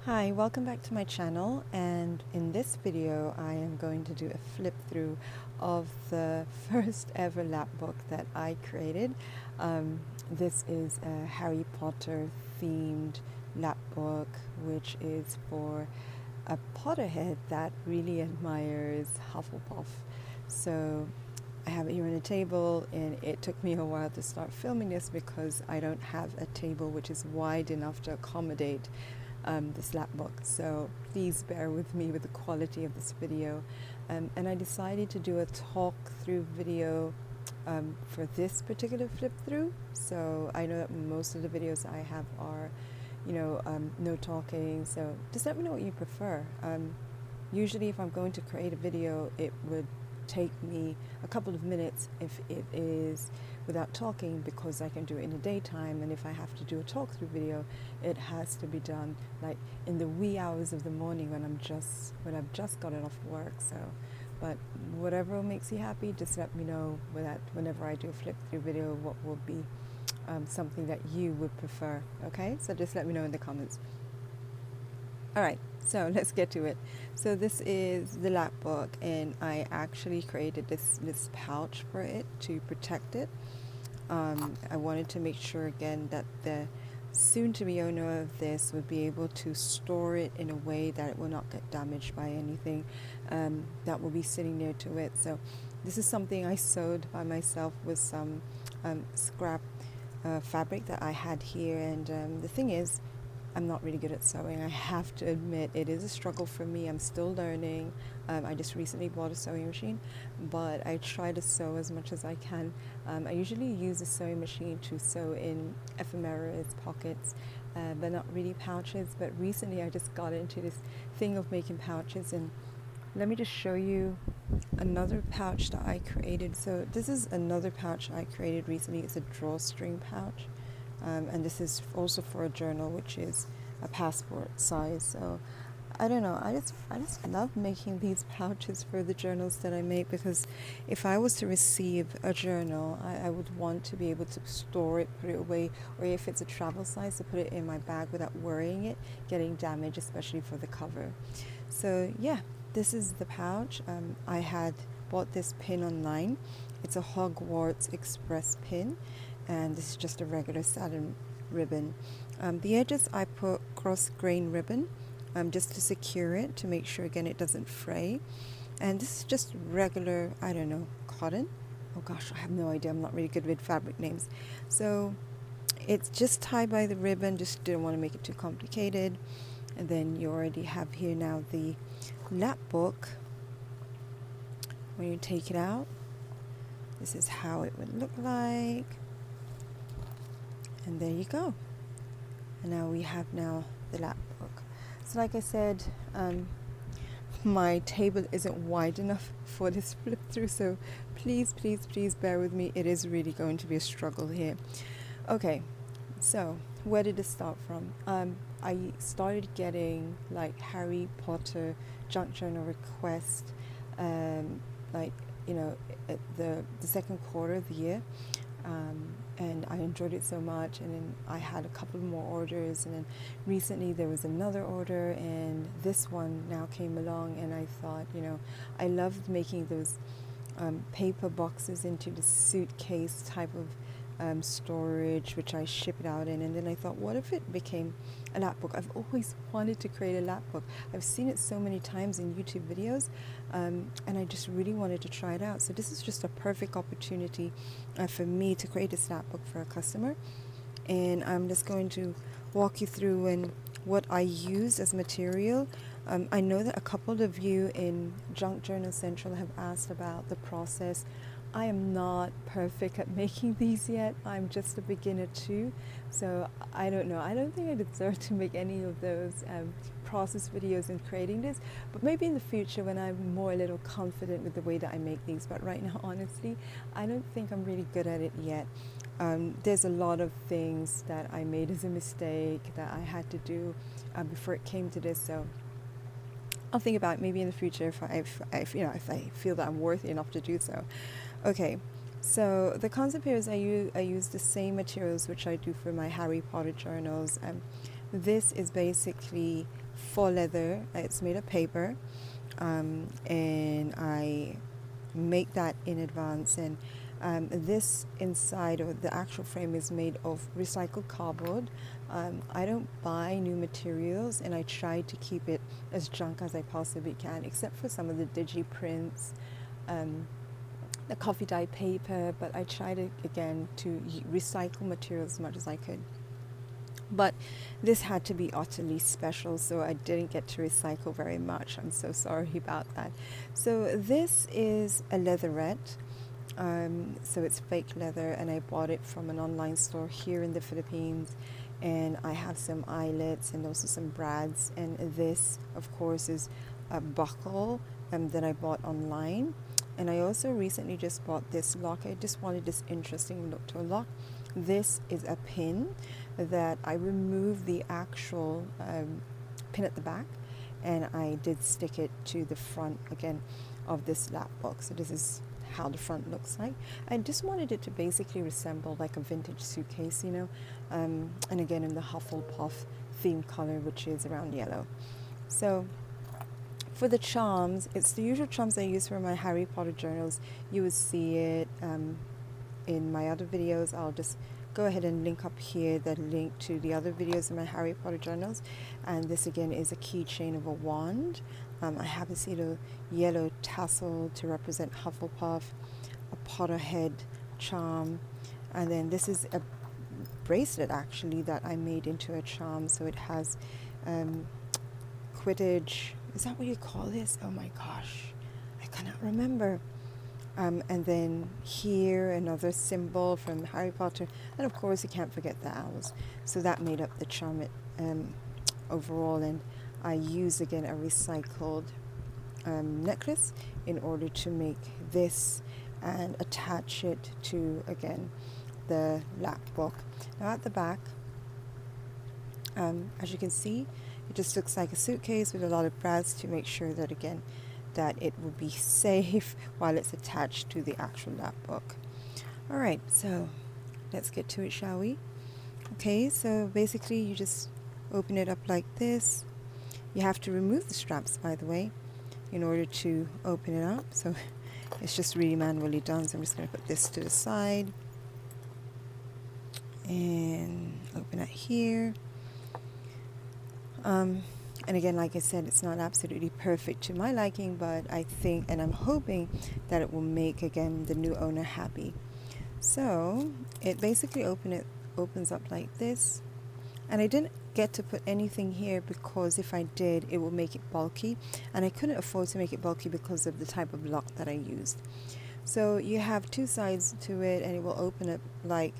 Hi, welcome back to my channel, and in this video I am going to do a flip through of the first ever lap book that I created. This is a Harry Potter themed lap book, which is for a Potterhead that really admires Hufflepuff. So I have it here on the table, and it took me a while to start filming this because I don't have a table which is wide enough to accommodate this lap book, so please bear with me with the quality of this video. And I decided to do a talk through video for this particular flip through. So I know that most of the videos I have are no talking, so just let me know what you prefer. Usually if I'm going to create a video, it would take me a couple of minutes if it is without talking, because I can do it in the daytime, and if I have to do a talk through video, it has to be done like in the wee hours of the morning when I've just gotten off work. So but whatever makes you happy, just let me know that whenever I do a flip through video, what will be something that you would prefer. Okay, so just let me know in the comments. Alright, so let's get to it. So this is the lap book, and I actually created this pouch for it to protect it. I wanted to make sure again that the soon-to-be owner of this would be able to store it in a way that it will not get damaged by anything that will be sitting near to it. So this is something I sewed by myself with some scrap fabric that I had here, and the thing is, I'm not really good at sewing. I have to admit, it is a struggle for me. I'm still learning. I just recently bought a sewing machine, but I try to sew as much as I can. I usually use a sewing machine to sew in ephemeras, pockets, but not really pouches. But recently I just got into this thing of making pouches, and let me just show you another pouch that I created. So this is another pouch I created recently. It's a drawstring pouch. And this is also for a journal, which is a passport size. So I don't know, I just love making these pouches for the journals that I make, because if I was to receive a journal, I would want to be able to store it, put it away, or if it's a travel size, to put it in my bag without worrying it getting damaged, especially for the cover. So yeah, this is the pouch. I had bought this pin online. It's a Hogwarts Express pin, and this is just a regular satin ribbon. The edges I put cross grain ribbon just to secure it, to make sure again it doesn't fray. And this is just regular, I don't know, cotton. Oh gosh, I have no idea. I'm not really good with fabric names. So it's just tied by the ribbon, just didn't want to make it too complicated. And then you already have here now the lap book. When you take it out, this is how it would look like. And there you go. And now we have the lap book. So like I said, my table isn't wide enough for this flip through, so please bear with me. It is really going to be a struggle here. Okay, so where did it start from? I started getting like Harry Potter junk journal requests at the second quarter of the year. And I enjoyed it so much, and then I had a couple more orders, and then recently there was another order, and this one now came along, and I thought, I loved making those paper boxes into the suitcase type of storage, which I ship it out in. And then I thought, what if it became a lap book? I've always wanted to create a lap book. I've seen it so many times in YouTube videos, and I just really wanted to try it out. So this is just a perfect opportunity for me to create this lap book for a customer. And I'm just going to walk you through and what I used as material. I know that a couple of you in Junk Journal Central have asked about the process. I am not perfect at making these yet. I'm just a beginner too, so I don't know. I don't think I deserve to make any of those process videos in creating this, but maybe in the future when I'm more a little confident with the way that I make these. But right now, honestly, I don't think I'm really good at it yet. There's a lot of things that I made as a mistake that I had to do before it came to this, so I'll think about it maybe in the future if I feel that I'm worthy enough to do so. Okay, so the concept here is I use the same materials which I do for my Harry Potter journals. This is basically for leather. It's made of paper, and I make that in advance. And this inside, or the actual frame, is made of recycled cardboard. I don't buy new materials, and I try to keep it as junk as I possibly can, except for some of the digi prints, the coffee dye paper, but I try to, again, to recycle materials as much as I could. But this had to be utterly special, so I didn't get to recycle very much. I'm so sorry about that. So this is a leatherette. So it's fake leather, and I bought it from an online store here in the Philippines. And I have some eyelets and also some brads. And this, of course, is a buckle that I bought online. And I also recently just bought this lock. I just wanted this interesting look to a lock. This is a pin that I removed the actual pin at the back, and I did stick it to the front again of this lap book. So this is how the front looks like. I just wanted it to basically resemble like a vintage suitcase, you know, and again in the Hufflepuff theme color, which is around yellow. So for the charms, it's the usual charms I use for my Harry Potter journals. You would see it in my other videos. I'll just go ahead and link up here the link to the other videos in my Harry Potter journals. And this again is a keychain of a wand. I have this little yellow tassel to represent Hufflepuff, a Potterhead charm, and then this is a bracelet actually that I made into a charm. So it has Quidditch. Is that what you call this? Oh my gosh, I cannot remember. And then here another symbol from Harry Potter, and of course you can't forget the owls. So that made up the charm overall. And I use again a recycled necklace in order to make this and attach it to again the lap book. Now at the back, as you can see, it just looks like a suitcase with a lot of brads to make sure that again that it will be safe while it's attached to the actual lap book. All right, so let's get to it, shall we? Okay, so basically you just open it up like this. You have to remove the straps, by the way, in order to open it up. So it's just really manually done. So I'm just going to put this to the side and open it here. And again, like I said, it's not absolutely perfect to my liking, but I think and I'm hoping that it will make, again, the new owner happy. So it basically opens up like this. And I didn't get to put anything here because if I did, it will make it bulky. And I couldn't afford to make it bulky because of the type of lock that I used. So you have two sides to it, and it will open up like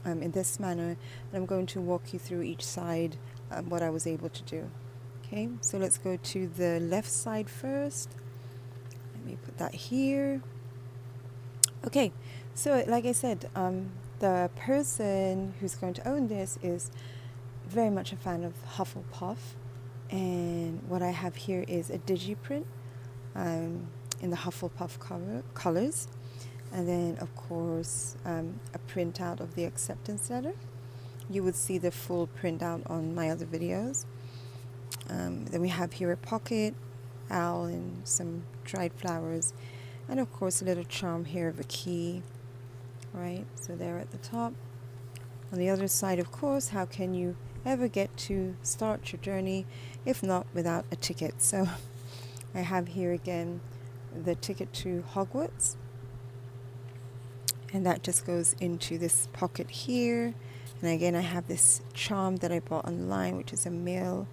in this manner. And I'm going to walk you through each side what I was able to do. Okay, so let's go to the left side first. Let me put that here. Okay, so like I said, the person who's going to own this is very much a fan of Hufflepuff, and what I have here is a digiprint in the Hufflepuff colors, and then of course a printout of the acceptance letter. You would see the full printout on my other videos. Then we have here a pocket owl and some dried flowers, and of course a little charm here of a key, right? So there at the top. On the other side, of course, how can you ever get to start your journey if not without a ticket? So I have here again the ticket to Hogwarts, and that just goes into this pocket here. And again, I have this charm that I bought online, which is a mail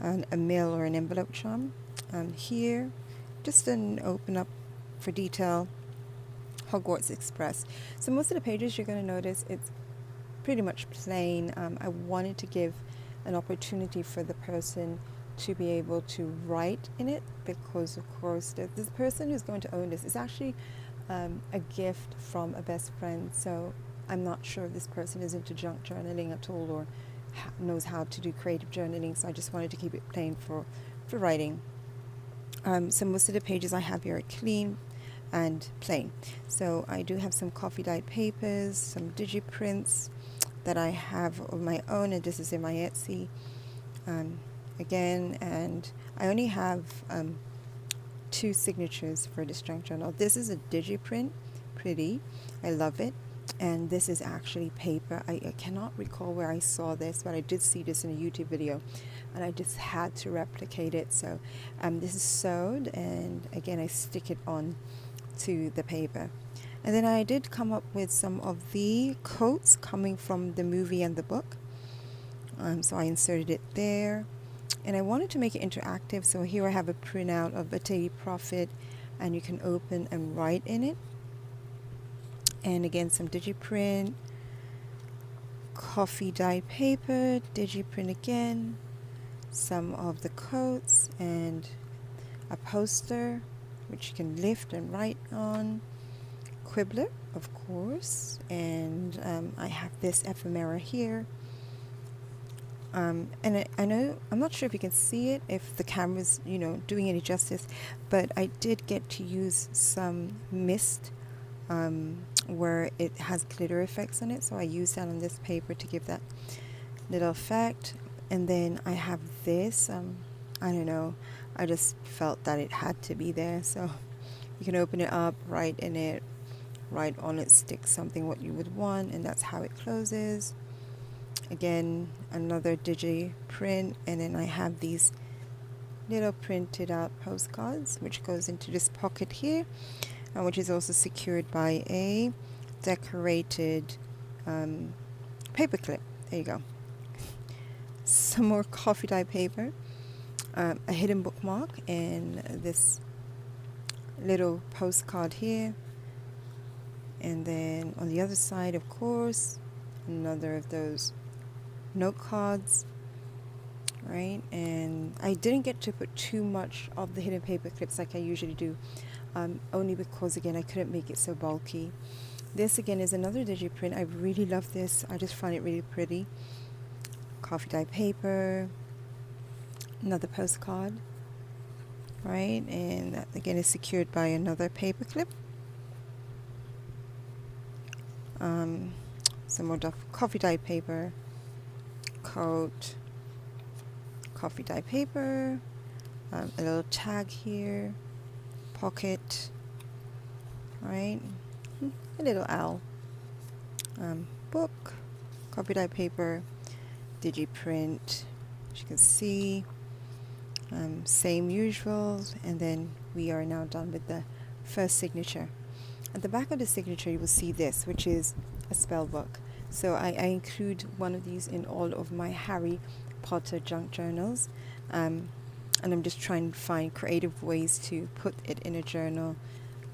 or an envelope charm. Here, just an open up for detail, Hogwarts Express. So most of the pages you're going to notice it's pretty much plain. I wanted to give an opportunity for the person to be able to write in it, because of course this person who's going to own this is actually a gift from a best friend. So I'm not sure if this person is into junk journaling at all or knows how to do creative journaling, so I just wanted to keep it plain for writing. So most of the pages I have here are clean and plain. So I do have some coffee dyed papers, some digiprints that I have of my own, and this is in my Etsy. again, and I only have 2 signatures for this junk journal. This is a digiprint, pretty, I love it. And this is actually paper. I cannot recall where I saw this, but I did see this in a YouTube video, and I just had to replicate it. So this is sewed, and again I stick it on to the paper. And then I did come up with some of the quotes coming from the movie and the book. So I inserted it there, and I wanted to make it interactive. So here I have a printout of a Daily Prophet, and you can open and write in it. And again, some digiprint, coffee dye paper, digiprint again, some of the quotes, and a poster which you can lift and write on, quibbler of course, and I have this ephemera here. And I know, I'm not sure if you can see it, if the camera's doing any justice, but I did get to use some mist where it has glitter effects on it, so I used that on this paper to give that little effect. And then I have this, I don't know, I just felt that it had to be there, so you can open it up, write in it, write on it, stick something what you would want, and that's how it closes. Again, another digi print, and then I have these little printed out postcards which goes into this pocket here, which is also secured by a decorated paper clip. There you go. Some more coffee dye paper, a hidden bookmark, and this little postcard here. And then on the other side, of course, another of those note cards, right? And I didn't get to put too much of the hidden paper clips like I usually do, only because again I couldn't make it so bulky. This again is another digiprint. I really love this. I just find it really pretty. Coffee dye paper, another postcard, right? And that again is secured by another paper clip. Some more coffee dye paper, coat, coffee dye paper, a little tag here, pocket, right? A little owl, book, coffee dye paper, digiprint, as you can see, same usual. And then we are now done with the first signature. At the back of the signature you will see this, which is a spell book. So I include one of these in all of my Harry Potter junk journals, and I'm just trying to find creative ways to put it in a journal.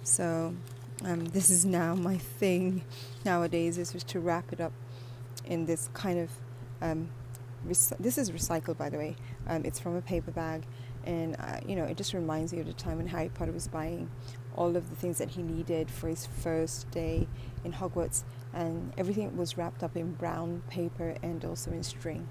So this is now my thing nowadays, is just to wrap it up in this kind of this is recycled, by the way. It's from a paper bag, and it just reminds me of the time when Harry Potter was buying all of the things that he needed for his first day in Hogwarts, and everything was wrapped up in brown paper and also in string.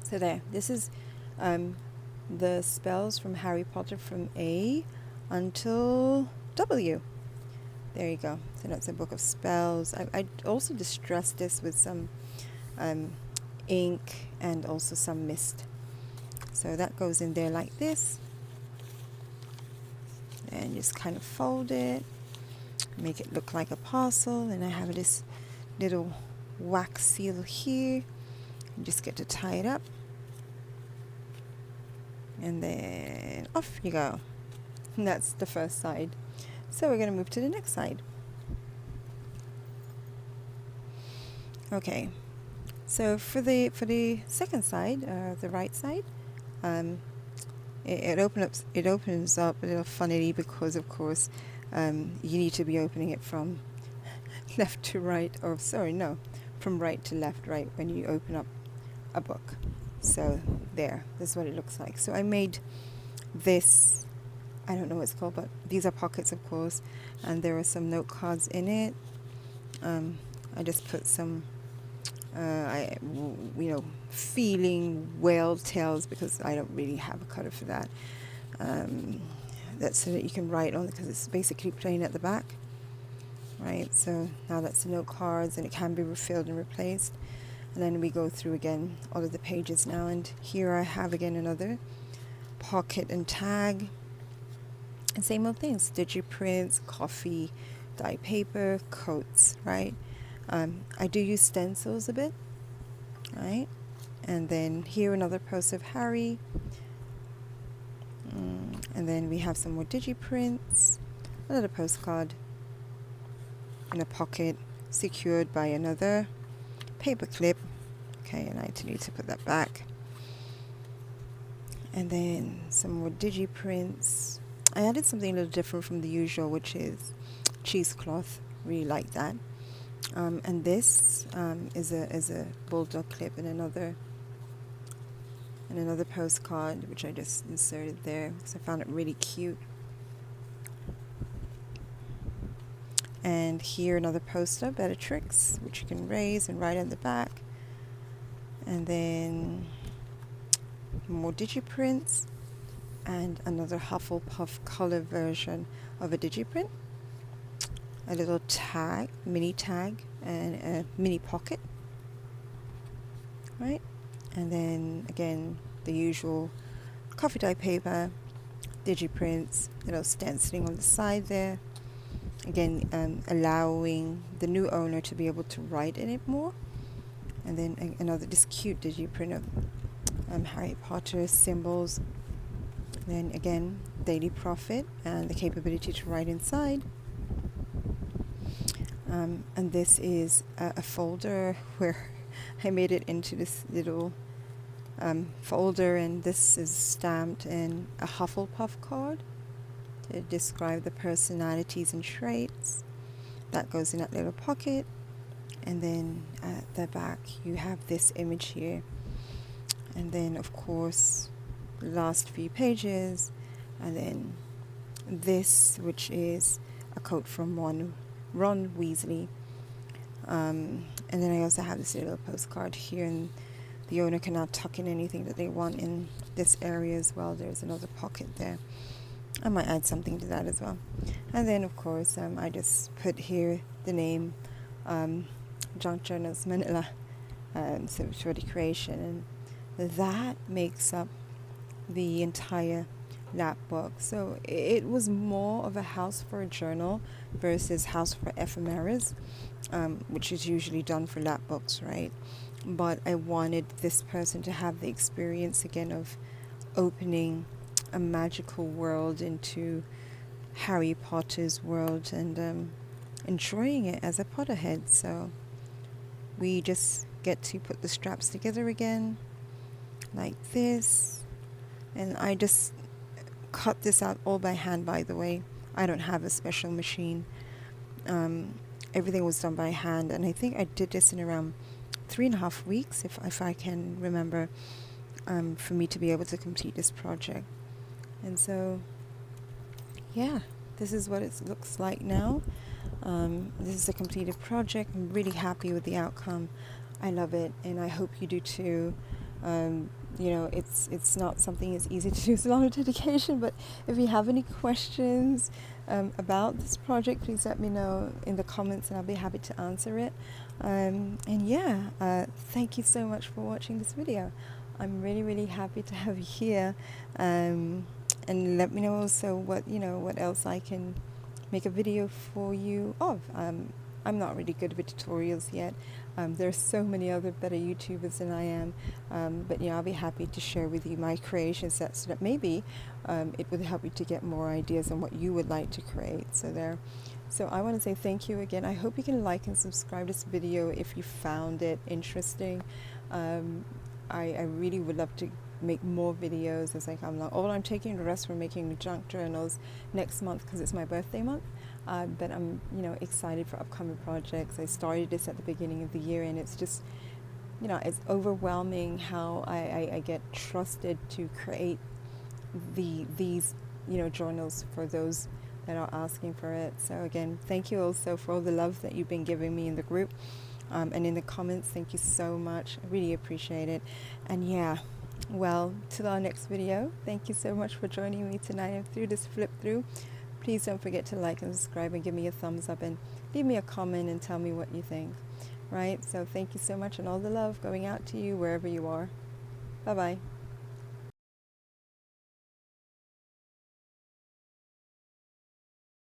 So there, this is the spells from Harry Potter from A until W. There you go. So that's a book of spells. I also distressed this with some ink and also some mist. So that goes in there like this. And just kind of fold it, make it look like a parcel. And I have this little wax seal here. You just get to tie it up. And then off you go. And that's the first side. So we're going to move to the next side. Okay. So for the second side, the right side, it opens up a little funnily, because of course you need to be opening it from left to right, or from right to left, right, when you open up a book. So this is what it looks like. So I made this, I don't know what it's called, but these are pockets, of course, and there are some note cards in it. I just put some feeling whale tails, because I don't really have a cutter for that. That's so that you can write on, because it's basically plain at the back, right? So now that's the note cards, and it can be refilled and replaced. And then we go through again all of the pages now, and here I have again another pocket and tag, and same old things: digiprints, coffee, dye paper, coats, right? I do use stencils a bit, right? And then here another post of Harry, and then we have some more digiprints, another postcard in a pocket secured by another paper clip. Okay, and I need to put that back. And then some more digiprints. I added something a little different from the usual, which is cheesecloth. Really like that. And this is a bulldog clip in another postcard, which I just inserted there because I found it really cute. And here another poster, Bellatrix, which you can raise and write on the back. And then more digiprints and another Hufflepuff color version of a digiprint. A little tag, mini tag, and a mini pocket. Right? And then again, the usual coffee dye paper, digiprints, little stenciling on the side there. Again, allowing the new owner to be able to write in it more. And then another this cute digiprint of Harry Potter symbols. Then again, Daily Prophet and the capability to write inside. And this is a folder where I made it into this little folder, and this is stamped in a Hufflepuff card to describe the personalities and traits. That goes in that little pocket. And then at the back you have this image here. And then of course the last few pages, and then this, which is a quote from Ron Weasley. And then I also have this little postcard here, and the owner can now tuck in anything that they want in this area as well. There's another pocket there. I might add something to that as well. And then of course I just put here the name Junk Journals Manila, so for the creation, and that makes up the entire lap book. So it was more of a house for a journal versus house for ephemeras, which is usually done for lap books, right? But I wanted this person to have the experience again of opening a magical world into Harry Potter's world, and enjoying it as a Potterhead. So we just get to put the straps together again like this, and I just cut this out all by hand, by the way. I don't have a special machine. Everything was done by hand, and I think I did this in around 3.5 weeks, if I can remember, for me to be able to complete this project. And so yeah, this is what it looks like now. This is a completed project. I'm really happy with the outcome. I love it, and I hope you do too. It's not something as easy to do. It's a lot of dedication, but if you have any questions about this project, please let me know in the comments, and I'll be happy to answer it. Thank you so much for watching this video. I'm really, really happy to have you here. And let me know also what else I can make a video for you of. I'm not really good with tutorials yet. There's so many other better YouTubers than I am, but I'll be happy to share with you my creation sets, so that maybe it would help you to get more ideas on what you would like to create. So I want to say thank you again. I hope you can like and subscribe this video if you found it interesting. I really would love to make more videos as I come along. Although I'm taking the rest from making junk journals next month because it's my birthday month. But I'm excited for upcoming projects. I started this at the beginning of the year, and it's just it's overwhelming how I get trusted to create these journals for those that are asking for it. So again, thank you also for all the love that you've been giving me in the group and in the comments. Thank you so much. I really appreciate it. And till our next video, thank you so much for joining me tonight and through this flip through. Please don't forget to like and subscribe and give me a thumbs up and leave me a comment and tell me what you think. right? So thank you so much, and all the love going out to you wherever you are. Bye-bye.